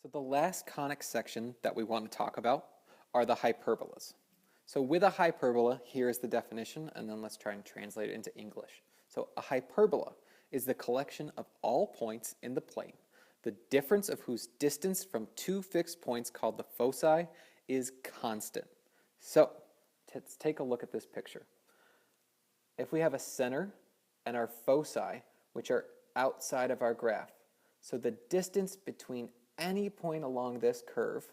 So the last conic section that we want to talk about are the hyperbolas. So with a hyperbola, here is the definition, and then let's try and translate it into English. So a hyperbola is the collection of all points in the plane, the difference of whose distance from two fixed points called the foci is constant. So let's take a look at this picture. If we have a center and our foci, which are outside of our graph, so the distance between any point along this curve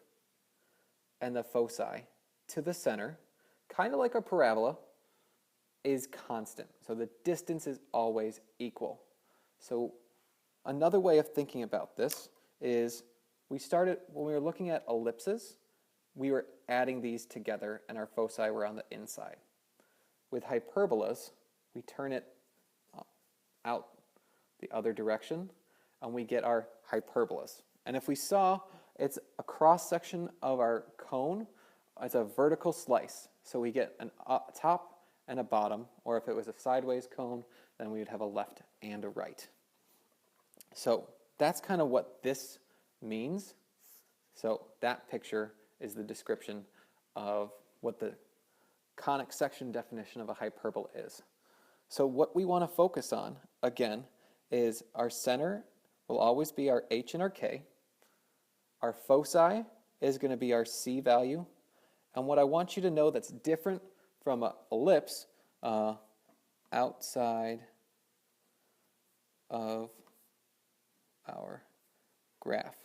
and the foci to the center, kind of like a parabola, is constant. So the distance is always equal. So another way of thinking about this is we started, when we were looking at ellipses, we were adding these together and our foci were on the inside. With hyperbolas, we turn it out the other direction and we get our hyperbolas. And if we saw, it's a cross section of our cone. It's a vertical slice. So we get a top and a bottom, or if it was a sideways cone, then we would have a left and a right. So that's kind of what this means. So that picture is the description of what the conic section definition of a hyperbola is. So what we want to focus on, again, is our center will always be our h and our k. Our foci is going to be our c value. And what I want you to know that's different from an ellipse, outside of our graph.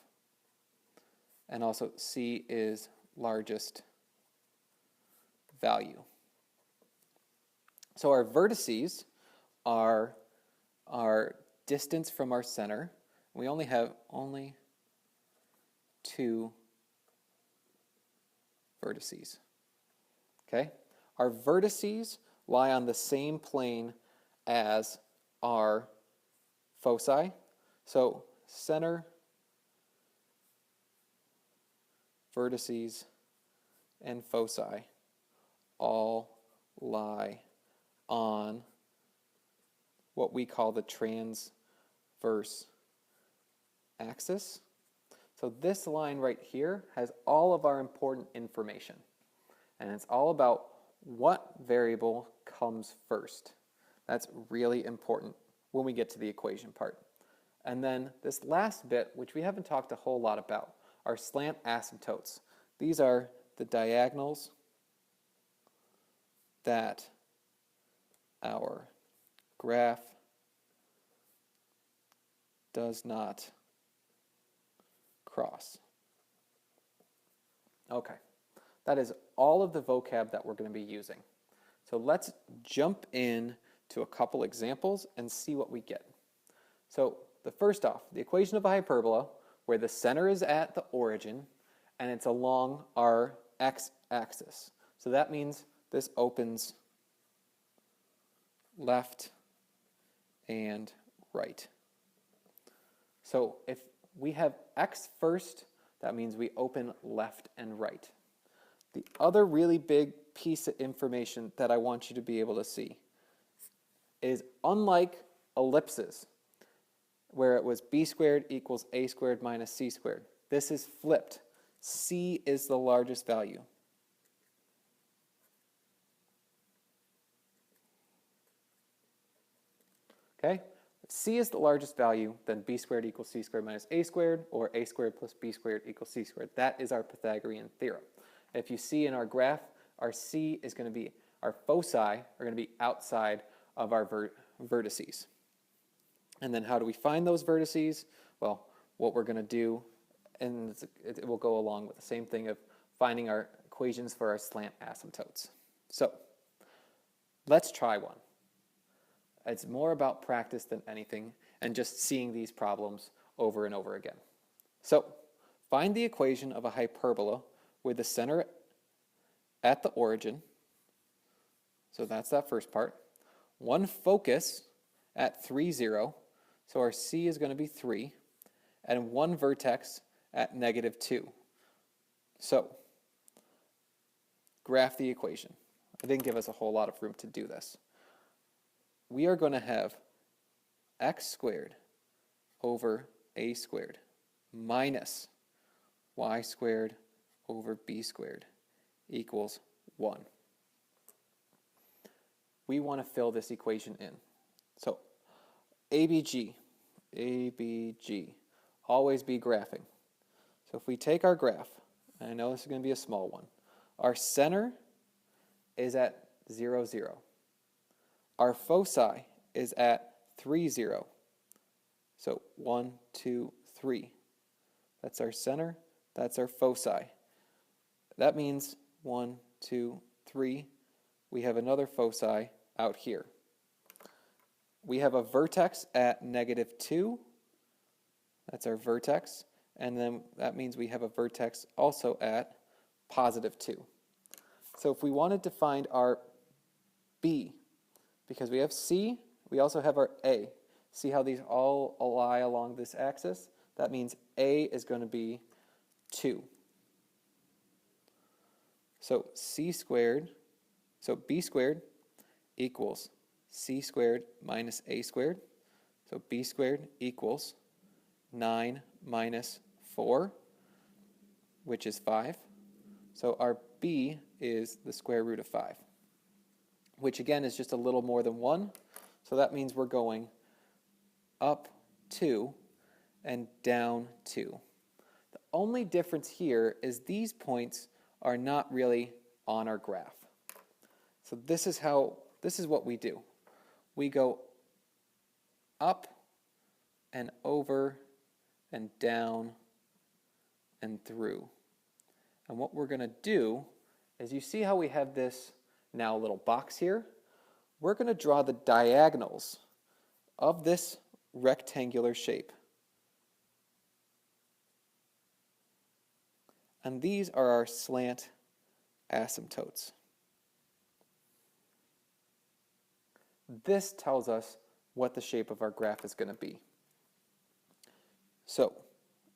And also c is largest value. So our vertices are our distance from our center. We only have two vertices. Okay? Our vertices lie on the same plane as our foci. So center, vertices, and foci all lie on what we call the transverse axis. So this line right here has all of our important information. And it's all about what variable comes first. That's really important when we get to the equation part. And then this last bit, which we haven't talked a whole lot about, are slant asymptotes. These are the diagonals that our graph does not cross. Okay, that is all of the vocab that we're going to be using. So let's jump in to a couple examples and see what we get. So the first off, the equation of a hyperbola, where the center is at the origin and it's along our x-axis. So that means this opens left and right. So if we have x first, that means we open left and right. The other really big piece of information that I want you to be able to see is, unlike ellipses, where it was b squared equals a squared minus c squared, this is flipped. C is the largest value. Okay? If c is the largest value, then b squared equals c squared minus a squared, or a squared plus b squared equals c squared. That is our Pythagorean theorem. If you see in our graph, our c is going to be, our foci are going to be outside of our vertices. And then how do we find those vertices? Well, what we're going to do, and it will go along with the same thing of finding our equations for our slant asymptotes. So let's try one. It's more about practice than anything and just seeing these problems over and over again. So find the equation of a hyperbola with the center at the origin. So that's that first part. One focus at 3, 0. So our c is going to be 3. And one vertex at -2. So graph the equation. It didn't give us a whole lot of room to do this. We are going to have x squared over a squared minus y squared over b squared equals 1. We want to fill this equation in. So ABG, always be graphing. So if we take our graph, and I know this is going to be a small one, our center is at 0, 0. Our foci is at 3, 0. So 1, 2, 3. That's our center, that's our foci. That means 1, 2, 3. We have another foci out here. We have a vertex at -2. That's our vertex. And then that means we have a vertex also at +2. So if we wanted to find our B, because we have C, we also have our A. See how these all lie along this axis? That means A is going to be 2. So B squared equals C squared minus A squared. So B squared equals 9 minus 4, which is 5. So our B is the square root of 5, which again is just a little more than 1. So that means we're going up 2 and down 2. The only difference here is these points are not really on our graph. So this is what we do. We go up and over and down and through. And what we're going to do is, you see how we have this now little box here? We're going to draw the diagonals of this rectangular shape. And these are our slant asymptotes. This tells us what the shape of our graph is going to be. So,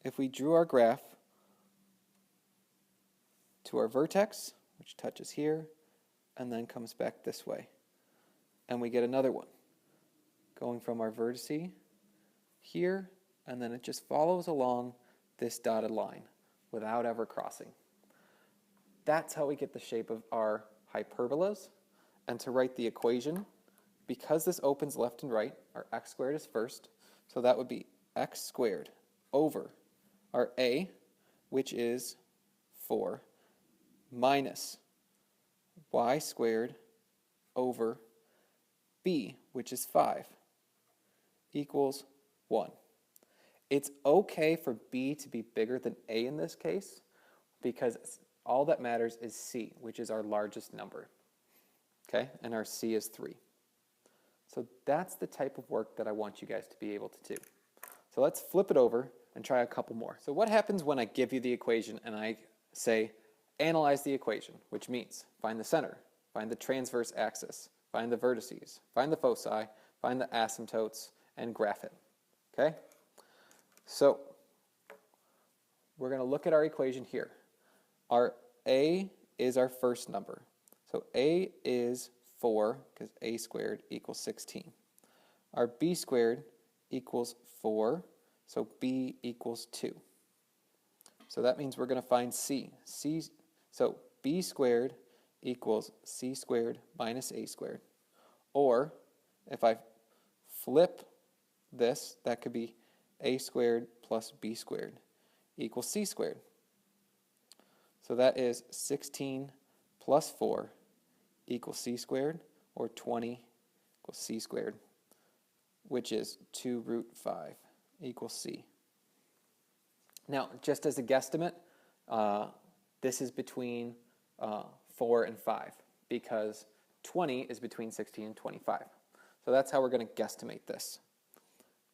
if we drew our graph to our vertex, which touches here, and then comes back this way, and we get another one, going from our vertice here, and then it just follows along this dotted line without ever crossing. That's how we get the shape of our hyperbolas. And to write the equation, because this opens left and right, our x squared is first, so that would be x squared over our a, which is 4, minus y squared over b, which is 5, equals 1. It's okay for b to be bigger than a in this case, because all that matters is c, which is our largest number. Okay, and our c is 3. So that's the type of work that I want you guys to be able to do. So let's flip it over and try a couple more. So what happens when I give you the equation and I say, analyze the equation, which means find the center, find the transverse axis, find the vertices, find the foci, find the asymptotes, and graph it. Okay? So we're going to look at our equation here. Our a is our first number. So a is 4, because a squared equals 16. Our b squared equals 4, so b equals 2. So that means we're going to find c. So b squared equals c squared minus a squared. Or if I flip this, that could be a squared plus b squared equals c squared. So that is 16 plus 4 equals c squared, or 20 equals c squared, which is 2 root 5 equals c. Now, just as a guesstimate, this is between 4 and 5, because 20 is between 16 and 25. So that's how we're going to guesstimate this.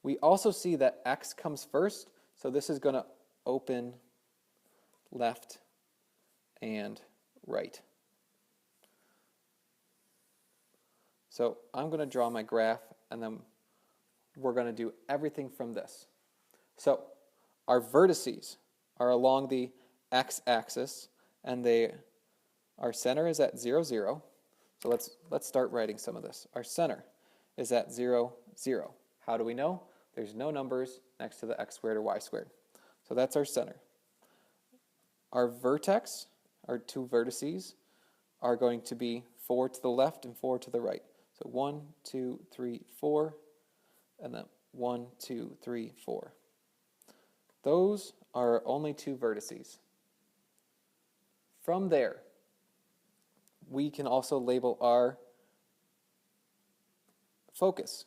We also see that x comes first, so this is going to open left and right. So I'm going to draw my graph, and then we're going to do everything from this. So our vertices are along the x-axis, and our center is at 0, 0. So let's start writing some of this. Our center is at 0, 0. How do we know? There's no numbers next to the x squared or y squared. So that's our center. our vertex, our two vertices, are going to be 4 to the left and 4 to the right. So 1, 2, 3, 4, and then 1, 2, 3, 4. Those are only two vertices. From there, we can also label our focus,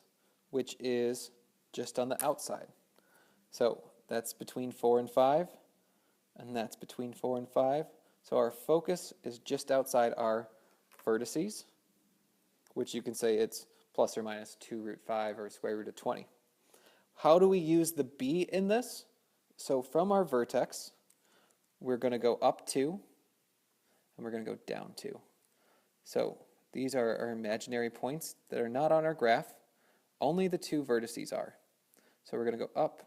which is just on the outside. So that's between 4 and 5, and that's between 4 and 5. So our focus is just outside our vertices, which you can say it's plus or minus 2 root 5 or square root of 20. How do we use the b in this? So from our vertex, we're going to go up 2, and we're going to go down 2. So these are our imaginary points that are not on our graph. Only the two vertices are. So we're going to go up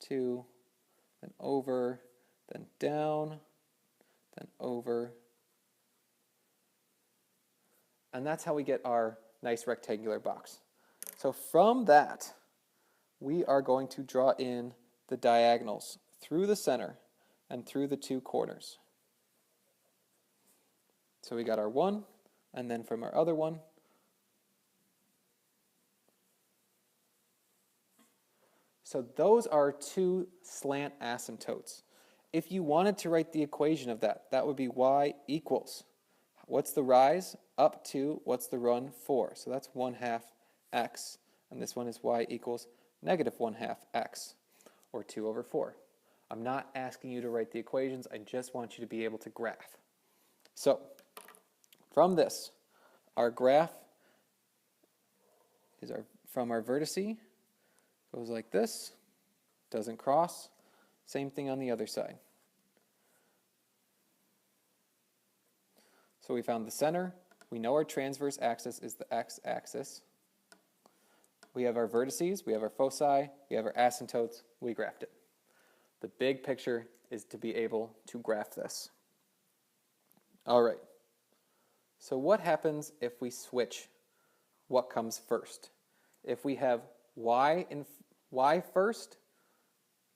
2, then over, then down, then over. And that's how we get our nice rectangular box. So from that, we are going to draw in the diagonals through the center and through the two corners. So we got our 1, and then from our other one, so those are two slant asymptotes. If you wanted to write the equation of that, that would be y equals. What's the rise? Up 2. What's the run? 4. So that's 1/2 x. And this one is y equals negative 1/2 x, or 2 over 4. I'm not asking you to write the equations. I just want you to be able to graph. So from this, our graph is from our vertice. Goes like this, doesn't cross. Same thing on the other side. So we found the center. We know our transverse axis is the x-axis. We have our vertices, we have our foci, we have our asymptotes, we graphed it. The big picture is to be able to graph this. All right. So what happens if we switch what comes first? If we have y first,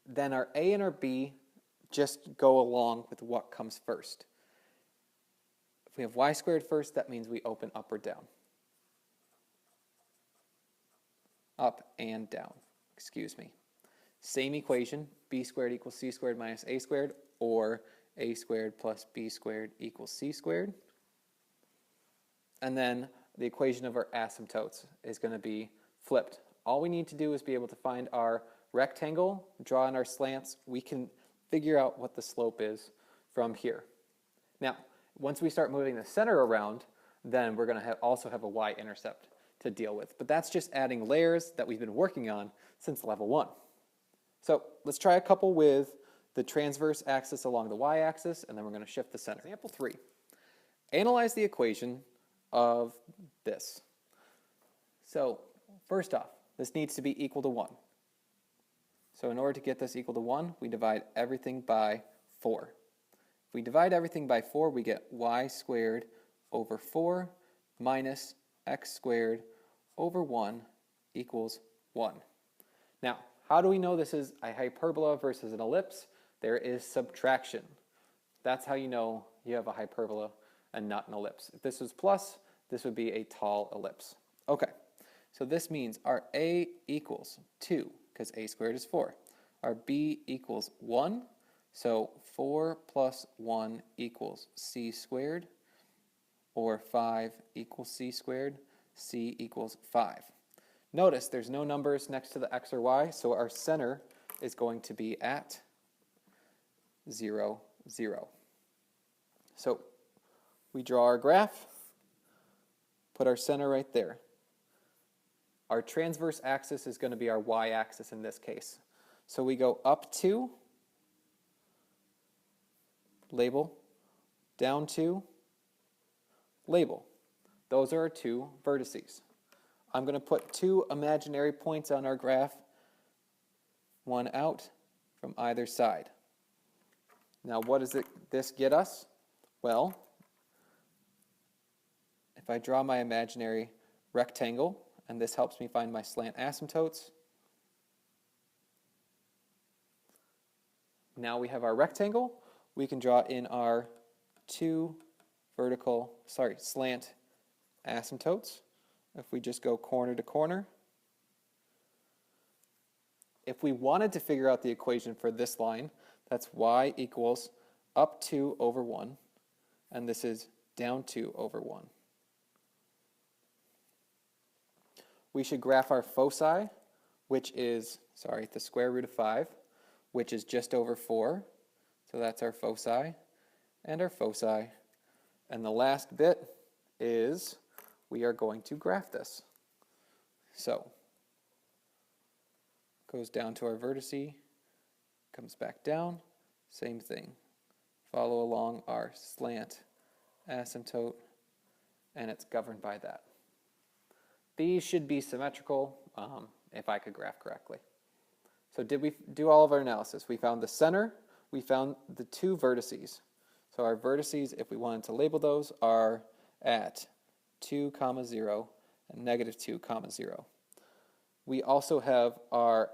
then our a and our b just go along with what comes first. If we have y squared first, that means we open up or down. Up and down, excuse me. Same equation, b squared equals c squared minus a squared, or a squared plus b squared equals c squared. And then the equation of our asymptotes is going to be flipped. All we need to do is be able to find our rectangle, draw in our slants. We can figure out what the slope is from here. Now, once we start moving the center around, then we're going to also have a y-intercept to deal with. But that's just adding layers that we've been working on since level 1. So let's try a couple with the transverse axis along the y-axis, and then we're going to shift the center. Example 3. Analyze the equation of this. So first off, this needs to be equal to 1. So in order to get this equal to 1, we divide everything by 4. If we divide everything by 4, we get y squared over 4 minus x squared over 1 equals 1. Now, how do we know this is a hyperbola versus an ellipse? There is subtraction. That's how you know you have a hyperbola and not an ellipse. If this was plus, this would be a tall ellipse. Okay, so this means our a equals 2, because a squared is 4. Our b equals 1, so 4 plus 1 equals c squared, or 5 equals c squared, c equals 5. Notice there's no numbers next to the x or y, so our center is going to be at 0, 0. So we draw our graph, put our center right there. Our transverse axis is going to be our y-axis in this case. So we go up 2, label, down 2, label. Those are our two vertices. I'm going to put two imaginary points on our graph, one out from either side. Now what does this get us? Well, if I draw my imaginary rectangle, and this helps me find my slant asymptotes, now we have our rectangle. we can draw in our two slant asymptotes. If we just go corner to corner. If we wanted to figure out the equation for this line, that's y equals up 2 over 1, and this is down 2 over 1. We should graph our foci, which is, the square root of 5, which is just over 4. So that's our foci and our foci. And the last bit is we are going to graph this. So goes down to our vertice, comes back down, same thing. Follow along our slant asymptote, and it's governed by that. These should be symmetrical if I could graph correctly. So did we do all of our analysis? We found the center, we found the two vertices. So our vertices, if we wanted to label those, are at 2, 0, and negative 2, 0. We also have our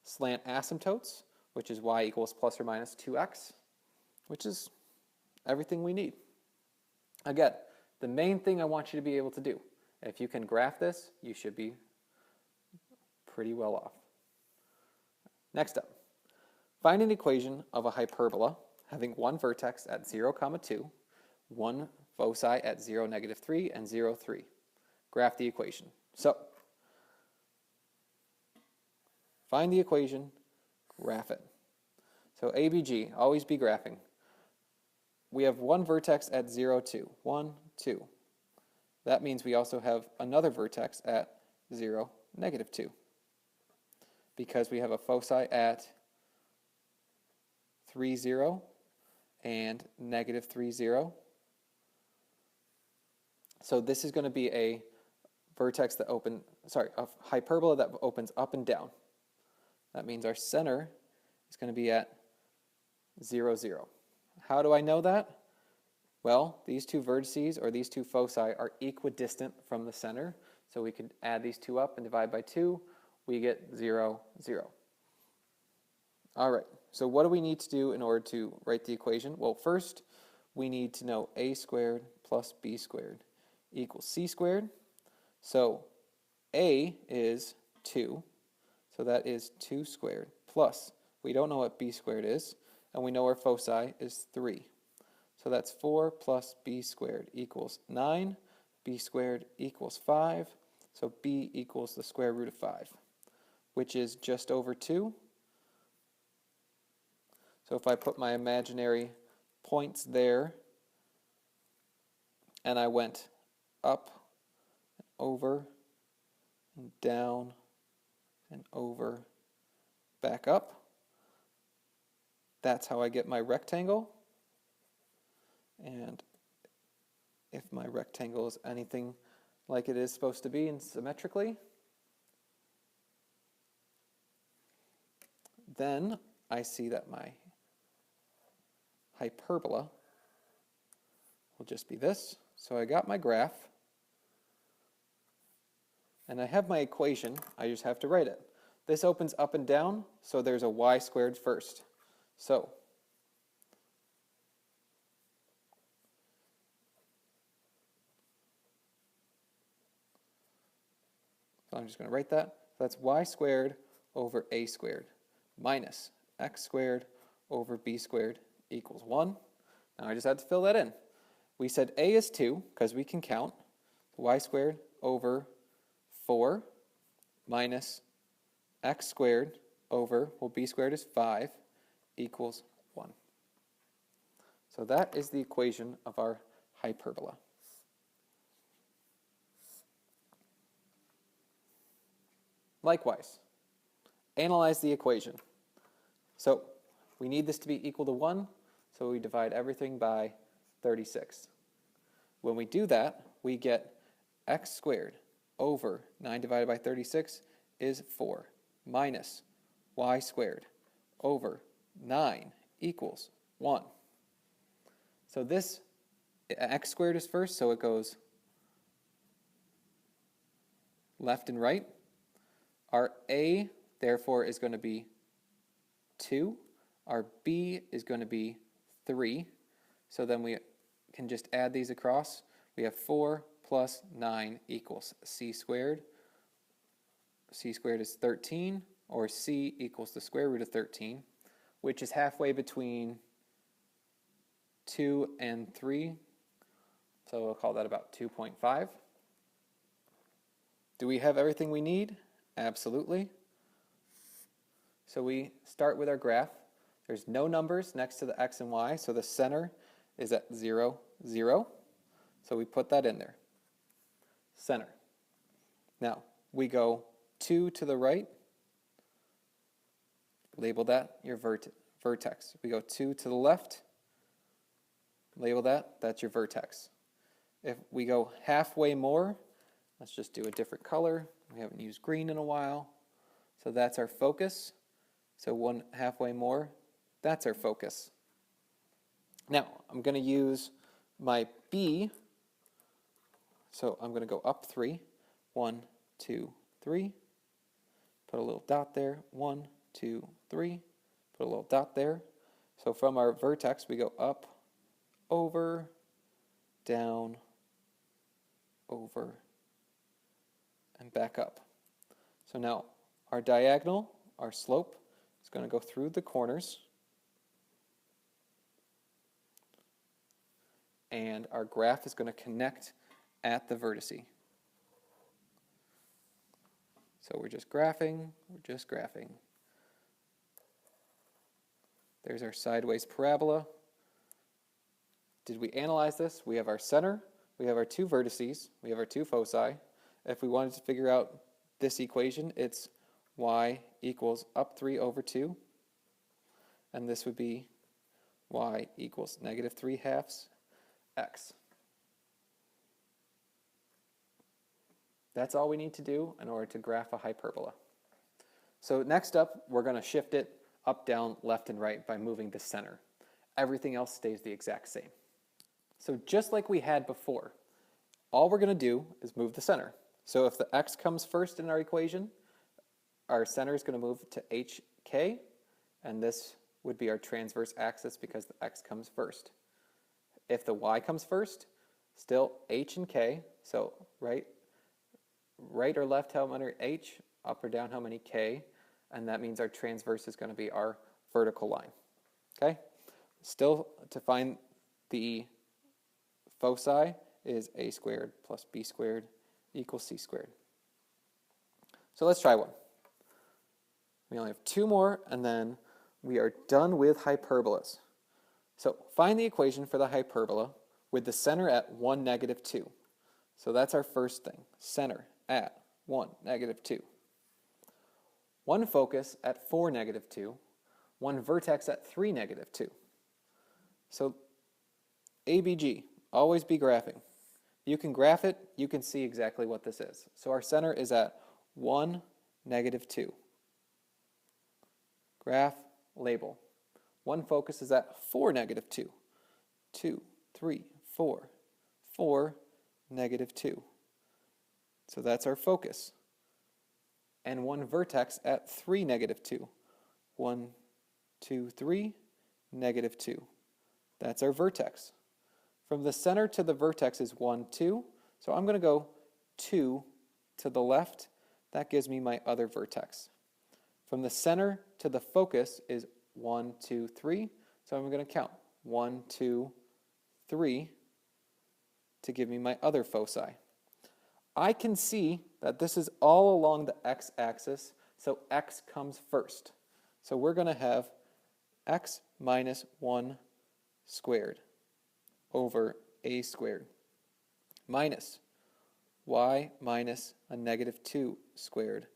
slant asymptotes, which is y equals plus or minus 2x, which is everything we need. Again, the main thing I want you to be able to do, if you can graph this, you should be pretty well off. Next up, find an equation of a hyperbola having one vertex at 0, 2, one foci at 0, -3, and 0, 3. Graph the equation. So, find the equation, graph it. So ABG, always be graphing. We have one vertex at 0, 2. 1, 2. That means we also have another vertex at 0, -2. Because we have a foci at 3, 0 and -3, 0. So this is going to be a vertex that a hyperbola that opens up and down. That means our center is going to be at 0, 0. How do I know that? Well, these two vertices, or these two foci, are equidistant from the center. So we can add these two up and divide by 2. We get 0, 0. All right, so what do we need to do in order to write the equation? Well, first, we need to know a squared plus b squared equals c squared. So a is 2, so that is 2 squared, plus, we don't know what b squared is, and we know our foci is 3. So that's 4 plus b squared equals 9, b squared equals 5, so b equals the square root of 5, which is just over 2. So if I put my imaginary points there, and I went up, and over, and down, and over, back up, that's how I get my rectangle. And if my rectangle is anything like it is supposed to be and symmetrically, then I see that my hyperbola will just be this. So I got my graph, and I have my equation. I just have to write it. This opens up and down, so there's a y squared first. So I'm just going to write that. So that's y squared over a squared minus x squared over b squared equals 1. Now I just had to fill that in. We said a is 2 because we can count. Y squared over 4 minus x squared over, well, b squared is 5 equals 1. So that is the equation of our hyperbola. Likewise, analyze the equation. So we need this to be equal to 1, so we divide everything by 36. When we do that, we get x squared over 9 divided by 36 is 4 minus y squared over 9 equals 1. So this x squared is first, so it goes left and right. Our a, therefore, is going to be 2. Our b is going to be 3. So then we can just add these across. We have 4 plus 9 equals c squared. C squared is 13, or c equals the square root of 13, which is halfway between 2 and 3. So we'll call that about 2.5. Do we have everything we need? Absolutely. So we start with our graph. There's no numbers next to the x and y, so the center is at 0, 0. So we put that in there. Center. Now, we go 2 to the right. Label that your vertex. We go 2 to the left. Label that. That's your vertex. If we go halfway more, let's just do a different color. We haven't used green in a while. So that's our focus. So one halfway more, that's our focus. Now, I'm going to use my B. So I'm going to go up 3. 1, 2, 3. Put a little dot there. 1, 2, 3. Put a little dot there. So from our vertex, we go up, over, down, over, and back up. So now our diagonal, our slope, is going to go through the corners. And our graph is going to connect at the vertice. So we're just graphing, There's our sideways parabola. Did we analyze this? We have our center, we have our two vertices, we have our two foci. If we wanted to figure out this equation, it's y equals up 3 over 2. And this would be y equals negative 3 halves x. That's all we need to do in order to graph a hyperbola. So next up, we're going to shift it up, down, left, and right by moving the center. Everything else stays the exact same. So just like we had before, all we're going to do is move the center. So if the x comes first in our equation, our center is going to move to hk, and this would be our transverse axis because the x comes first. If the y comes first, still h and k, so right or left how many h, up or down how many k, and that means our transverse is going to be our vertical line. Okay? Still, to find the foci is a squared plus b squared equals c squared. So let's try one. We only have 2 more, and then we are done with hyperbolas. So find the equation for the hyperbola with the center at 1, negative 2. So that's our first thing. Center at 1, negative 2. One focus at 4, negative 2. One vertex at 3, negative 2. So ABG, always be graphing. You can graph it, you can see exactly what this is. So our center is at 1, negative 2. Graph, label. One focus is at 4, negative 2. 2, 3, 4. 4, negative 2. So that's our focus. And one vertex at 3, negative 2. 1, 2, 3, negative 2. That's our vertex. From the center to the vertex is 1, 2. So I'm going to go 2 to the left. That gives me my other vertex. From the center to the focus is 1, 2, 3. So I'm going to count 1, 2, 3 to give me my other foci. I can see that this is all along the x-axis, so x comes first. So we're going to have x minus 1 squared over a squared minus y minus a negative 2 squared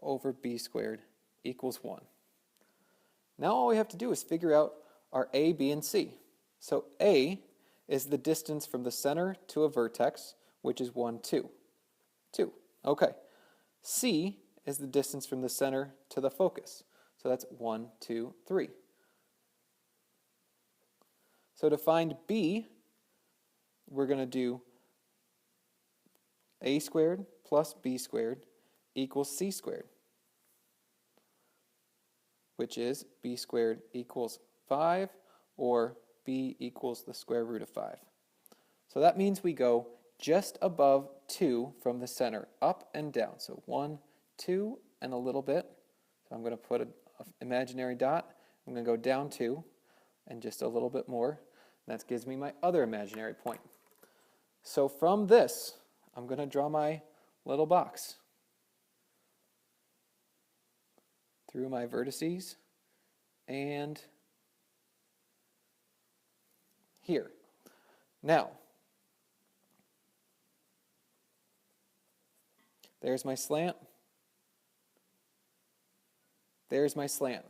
over b squared equals 1. Now all we have to do is figure out our a, b, and c. So a is the distance from the center to a vertex, which is 1, 2. 2. Okay. C is the distance from the center to the focus. So that's 1, 2, 3. So to find b, we're going to do a squared plus b squared equals c squared, which is b squared equals 5, or b equals the square root of 5. So that means we go just above 2 from the center, up and down. So 1, 2, and a little bit. So I'm going to put an imaginary dot. I'm going to go down 2 and just a little bit more. That gives me my other imaginary point. So from this, I'm going to draw my little box through my vertices and here. Now, there's my slant. There's my slant.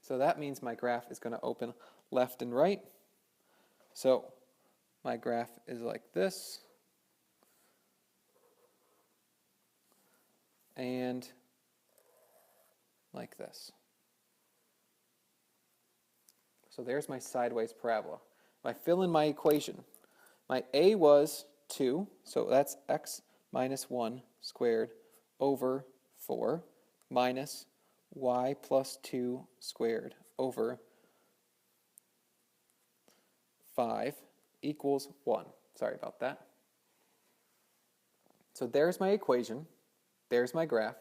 So that means my graph is going to open left and right. So my graph is like this. And like this. So there's my sideways parabola. If I fill in my equation, my a was 2, so that's x minus 1 squared over 4 minus y plus 2 squared over 5 equals 1. Sorry about that. So there's my equation. There's my graph.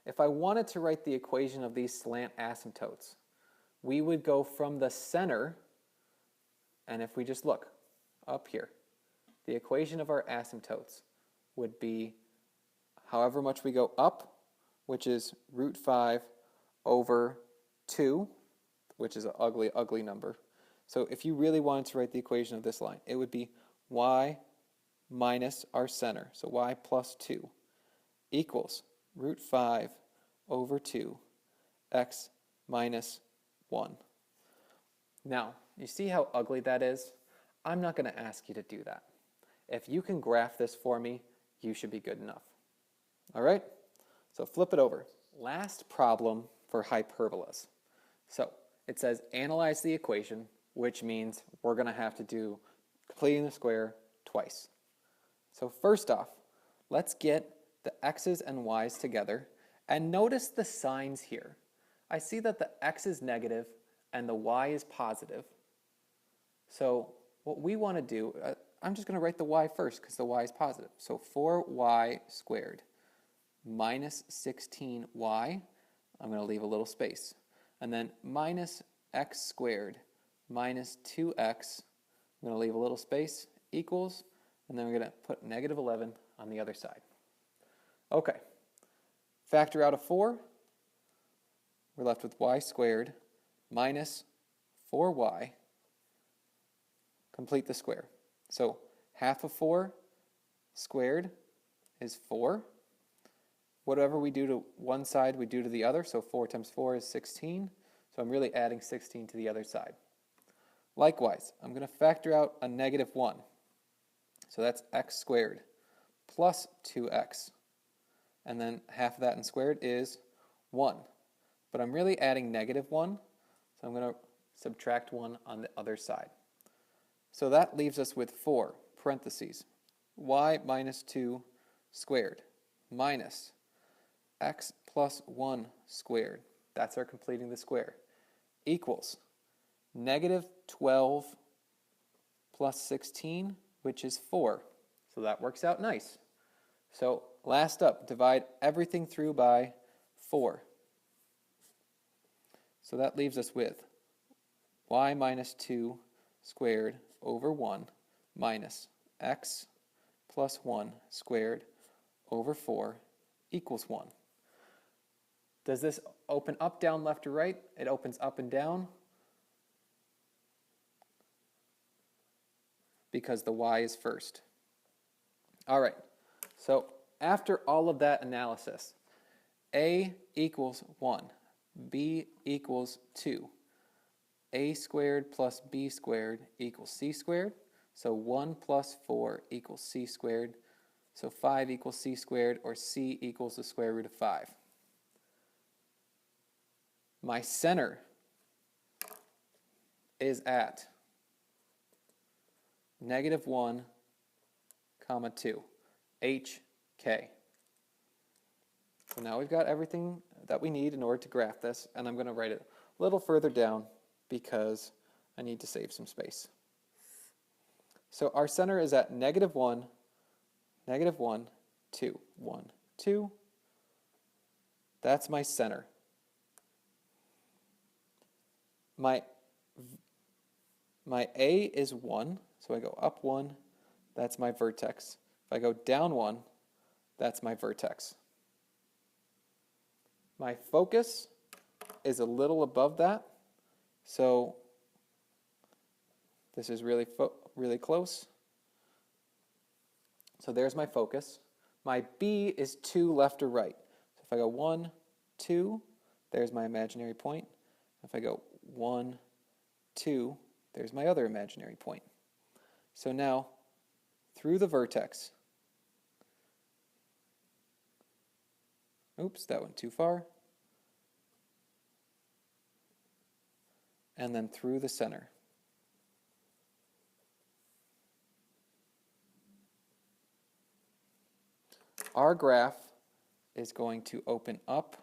If I wanted to write the equation of these slant asymptotes, we would go from the center, and if we just look up here, the equation of our asymptotes would be however much we go up, which is root 5 over 2, which is an ugly, ugly number. So if you really wanted to write the equation of this line, it would be y minus our center, so y plus 2, equals root 5 over 2, x minus 1. Now, you see how ugly that is? I'm not going to ask you to do that. If you can graph this for me, you should be good enough. All right? So flip it over. Last problem for hyperbolas. So it says analyze the equation, which means we're going to have to do completing the square twice. So first off, let's get the x's and y's together, and notice the signs here. I see that the x is negative and the y is positive. So what we want to do, I'm just going to write the y first because the y is positive. So 4y squared minus 16y, I'm going to leave a little space. And then minus x squared minus 2x, I'm going to leave a little space, equals, and then we're going to put negative 11 on the other side. Okay, factor out a 4, we're left with y squared minus 4y, complete the square. So half of 4 squared is 4. Whatever we do to one side, we do to the other, so 4 times 4 is 16. So I'm really adding 16 to the other side. Likewise, I'm going to factor out a negative 1. So that's x squared plus 2x. And then half of that in squared is 1. But I'm really adding negative 1, so I'm going to subtract 1 on the other side. So that leaves us with 4, parentheses, y minus 2 squared minus x plus 1 squared, that's our completing the square, equals negative 12 plus 16, which is 4. So that works out nice. So last up, divide everything through by 4. So that leaves us with y minus 2 squared over 1 minus x plus 1 squared over 4 equals 1. Does this open up, down, left, or right? It opens up and down because the y is first. All right, so after all of that analysis, a equals 1, b equals 2, a squared plus b squared equals c squared, so 1 plus 4 equals c squared, so 5 equals c squared, or c equals the square root of 5. My center is at negative 1, comma 2, hk. So now we've got everything that we need in order to graph this, and I'm going to write it a little further down because I need to save some space. So our center is at -1, -1, 2, 1, 2. That's my center. My A is 1, so I go up 1, that's my vertex. If I go down 1, that's my vertex. My focus is a little above that, so this is really close. So there's my focus. My B is 2 left or right. So if I go 1, 2, there's my imaginary point. If I go 1, 2, there's my other imaginary point. So now, through the vertex, oops, that went too far. And then through the center. Our graph is going to open up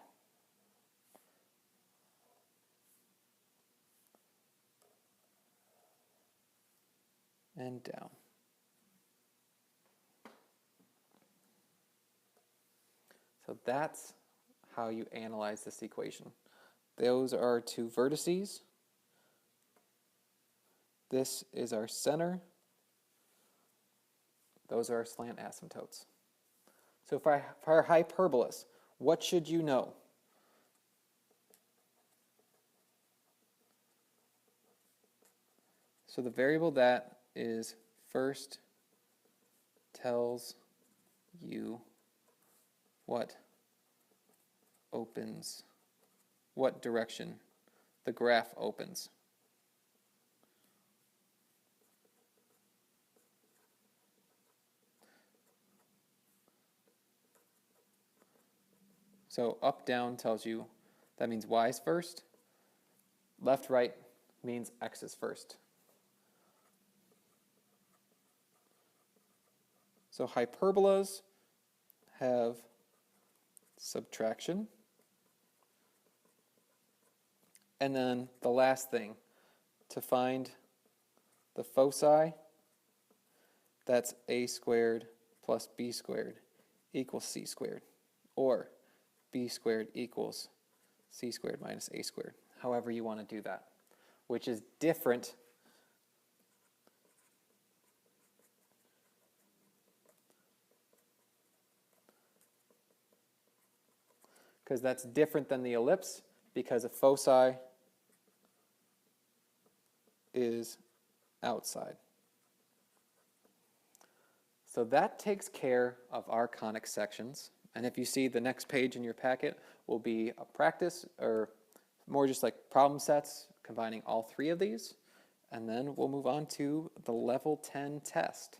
and down. So that's how you analyze this equation. Those are our two vertices. This is our center. Those are our slant asymptotes. So for our hyperbolas, what should you know? So the variable that is first tells you what opens, what direction the graph opens. So up, down tells you that means y is first. Left, right means x is first. So hyperbolas have subtraction. And then the last thing, to find the foci, that's a squared plus b squared equals c squared. Or b squared equals c squared minus a squared. However you want to do that, which is different because that's different than the ellipse, because a foci is outside. So that takes care of our conic sections. And if you see, the next page in your packet will be a practice, or more just like problem sets combining all three of these. And then we'll move on to the level 10 test.